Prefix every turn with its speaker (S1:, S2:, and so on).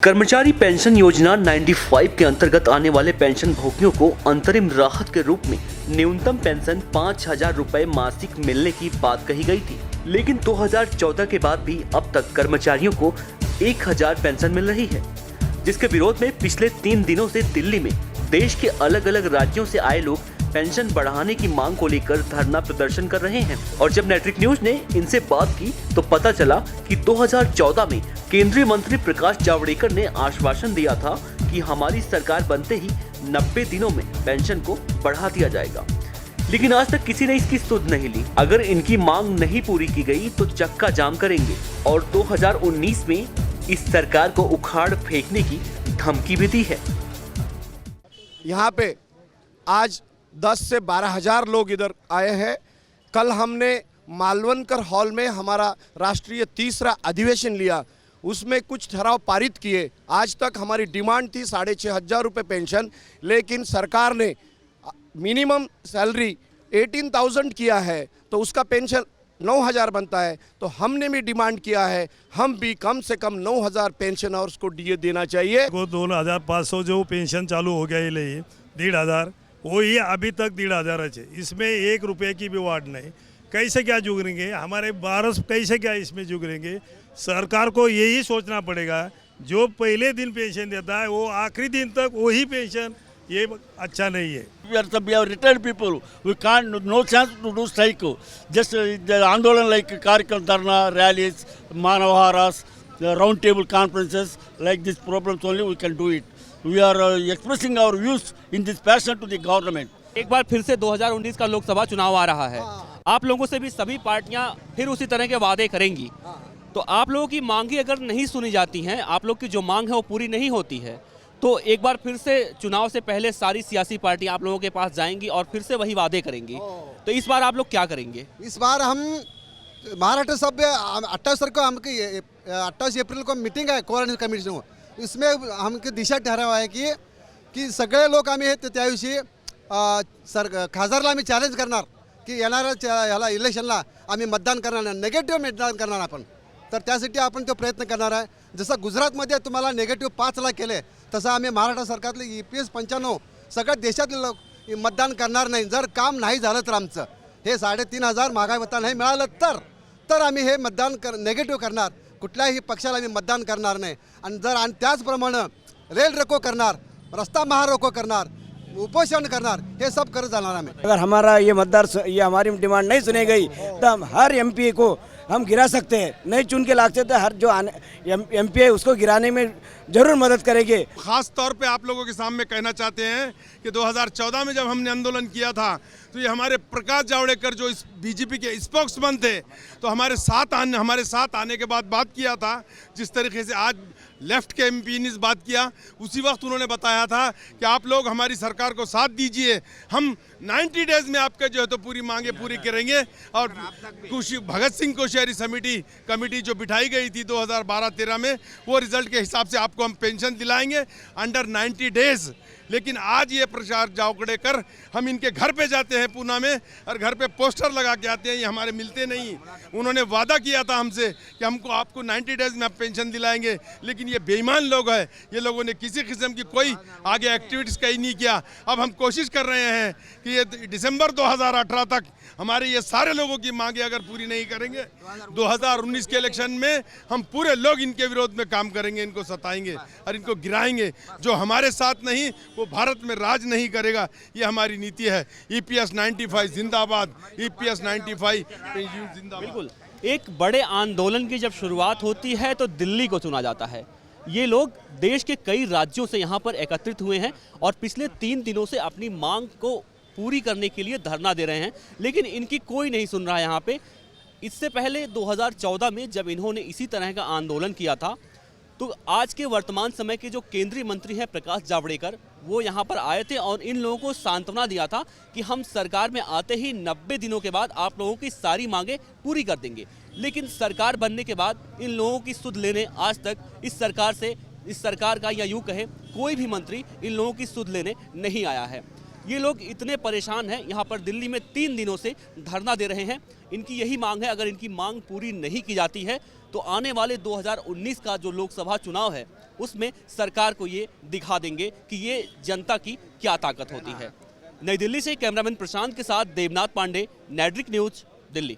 S1: कर्मचारी पेंशन योजना 95 के अंतर्गत आने वाले पेंशन भोगियों को अंतरिम राहत के रूप में न्यूनतम पेंशन 5,000 रुपए मासिक मिलने की बात कही गई थी, लेकिन 2014 के बाद भी अब तक कर्मचारियों को 1,000 पेंशन मिल रही है, जिसके विरोध में पिछले 3 दिनों से दिल्ली में देश के अलग अलग राज्यों से आए लोग पेंशन बढ़ाने की मांग को लेकर धरना प्रदर्शन कर रहे हैं। और जब नेटवर्क न्यूज ने इनसे बात की तो पता चला कि 2014 में केंद्रीय मंत्री प्रकाश जावड़ेकर ने आश्वासन दिया था कि हमारी सरकार बनते ही 90 दिनों में पेंशन को बढ़ा दिया जाएगा, लेकिन आज तक किसी ने इसकी सुध नहीं ली। अगर इनकी मांग नहीं पूरी की गई तो चक्का जाम करेंगे और 2019 में इस सरकार को उखाड़ फेंकने की धमकी भी दी है।
S2: यहाँ पे आज 10 से 12,000 लोग इधर आए हैं। कल हमने मालवनकर हॉल में हमारा राष्ट्रीय तीसरा अधिवेशन लिया, उसमें कुछ ठराव पारित किए। आज तक हमारी डिमांड थी 6,500 रुपये पेंशन, लेकिन सरकार ने मिनिमम सैलरी 18,000 किया है तो उसका पेंशन 9,000 बनता है। तो हमने भी डिमांड किया है, हम भी कम से कम 9,000 पेंशनर्स को डीए देना चाहिए।
S3: 2,500 जो पेंशन चालू हो गया 1,500 वही अभी तक 1,500 है। इसमें 1 रुपये की भी वार्ड नहीं। कैसे क्या जुगरेंगे हमारे भारत, कैसे क्या इसमें जुगरेंगे? सरकार को यही सोचना पड़ेगा, जो पहले दिन पेंशन देता है वो आखिरी दिन तक वही पेंशन, ये अच्छा नहीं है।
S4: We are retired people. We can't, no chance to do strike. Just the andolan like कार्यक्रम, dharna, rallies, manavaharas, the round table conferences, like these problems only we can do it. We are expressing our views in this passion to the government.
S5: एक बार फिर से 2019 का लोकसभा चुनाव आ रहा है। आप लोगों से भी सभी पार्टियां फिर उसी तरह के वादे करेंगी, तो आप लोगों की मांगे अगर नहीं सुनी जाती हैं, आप लोग की जो मांग है वो पूरी नहीं होती है, तो एक बार फिर से चुनाव से पहले सारी सियासी पार्टियां आप लोगों के पास जाएंगी और फिर से वही वादे करेंगी। तो इस बार आप लोग क्या करेंगे?
S6: इस बार हम महाराष्ट्र सभ्य 28 को हमकी 28 अप्रैल को मीटिंग आहे कोऑर्डिनेशन कमिटीचं, इसमें हमकी दिशा ठराव आहे की सगळे लोक आम्ही त्याविषयी खासदारला आम्ही चॅलेंज करणार की येणाऱ्या ह्याला इलेक्शनला आम्ही मतदान करणार नाही, नेगेटिव्ह मतदान करणार आपण। तर त्यासाठी आपण तो प्रयत्न करणार आहे। जसं गुजरातमध्ये तुम्हाला नेगेटिव्ह 5 लाख केले, तसं आम्ही महाराष्ट्र सरकारतले EPS 95 सगळ्या देशातले लोक मतदान करणार नाही। जर काम नाही झालं तर आमचं हे 3,500 महागाई भत्ता नाही मिळालं तर आम्ही हे मतदान नेगेटिव्ह करणार, कुठल्याही पक्षाला आम्ही मतदान करणार नाही। आणि त्याचप्रमाणे रेल रोको करणार, रस्ता महारोको करणार, उपोषण करणार, ये सब कर जाना हमें।
S7: अगर हमारा ये हमारी डिमांड नहीं सुनी गई तो हम हर MP को हम गिरा सकते हैं, नहीं चुन के ला सकते, हर जो MP है उसको गिराने में जरूर मदद करेंगे।
S8: खास तौर पे आप लोगों के सामने कहना चाहते हैं कि 2014 में जब हमने आंदोलन किया था तो ये हमारे प्रकाश जावड़ेकर जो इस BJP के स्पोक्समैन थे, तो हमारे साथ आने के बाद बात किया था। जिस तरीके से आज लेफ्ट के MP ने इस बात किया, उसी वक्त उन्होंने बताया था कि आप लोग हमारी सरकार को साथ दीजिए, हम 90 डेज में आपके जो है तो पूरी मांगे पूरी करेंगे। और भगत सिंह कोश्यारी कमेटी जो बिठाई गई थी 2012-13 में, वो रिजल्ट के हिसाब से आपको हम पेंशन दिलाएंगे अंडर 90 डेज। लेकिन आज ये प्रचार जावड़ेकर, हम इनके घर पे जाते हैं पूना में और घर पे पोस्टर लगा के आते हैं, ये हमारे मिलते नहीं। उन्होंने वादा किया था हमसे कि हमको आपको 90 डेज में आप पेंशन दिलाएंगे, लेकिन ये बेईमान लोग हैं, ये लोगों ने किसी किस्म की कोई आगे एक्टिविटीज़ कहीं नहीं किया। अब हम कोशिश कर रहे हैं कि ये दिसंबर 2018 तक हमारे ये सारे लोगों की मांगे अगर पूरी नहीं करेंगे, 2019 के इलेक्शन में हम पूरे लोग इनके विरोध में काम करेंगे, इनको सताएंगे और इनको गिराएंगे। जो हमारे साथ नहीं वो भारत में राज नहीं करेगा, ये हमारी नीति है। EPS 95 जिंदाबाद, EPS 95 जिंदाबाद।
S5: बिल्कुल, एक बड़े आंदोलन की जब शुरुआत होती है तो दिल्ली को चुना जाता है। ये लोग देश के कई राज्यों से यहाँ पर एकत्रित हुए हैं और पिछले 3 दिनों से अपनी मांग को पूरी करने के लिए धरना दे रहे हैं, लेकिन इनकी कोई नहीं सुन रहा है यहाँ पे। इससे पहले 2014 में जब इन्होंने इसी तरह का आंदोलन किया था, तो आज के वर्तमान समय के जो केंद्रीय मंत्री हैं प्रकाश जावड़ेकर, वो यहाँ पर आए थे और इन लोगों को सांत्वना दिया था कि हम सरकार में आते ही 90 दिनों के बाद आप लोगों की सारी मांगे पूरी कर देंगे। लेकिन सरकार बनने के बाद इन लोगों की सुध लेने आज तक इस सरकार का या यूँ कहे कोई भी मंत्री इन लोगों की सुध लेने नहीं आया है। ये लोग इतने परेशान हैं, यहाँ पर दिल्ली में 3 दिनों से धरना दे रहे हैं। इनकी यही मांग है, अगर इनकी मांग पूरी नहीं की जाती है तो आने वाले 2019 का जो लोकसभा चुनाव है उसमें सरकार को ये दिखा देंगे कि ये जनता की क्या ताकत होती है। नई दिल्ली से कैमरामैन प्रशांत के साथ देवनाथ पांडे, नेटरिक न्यूज, दिल्ली।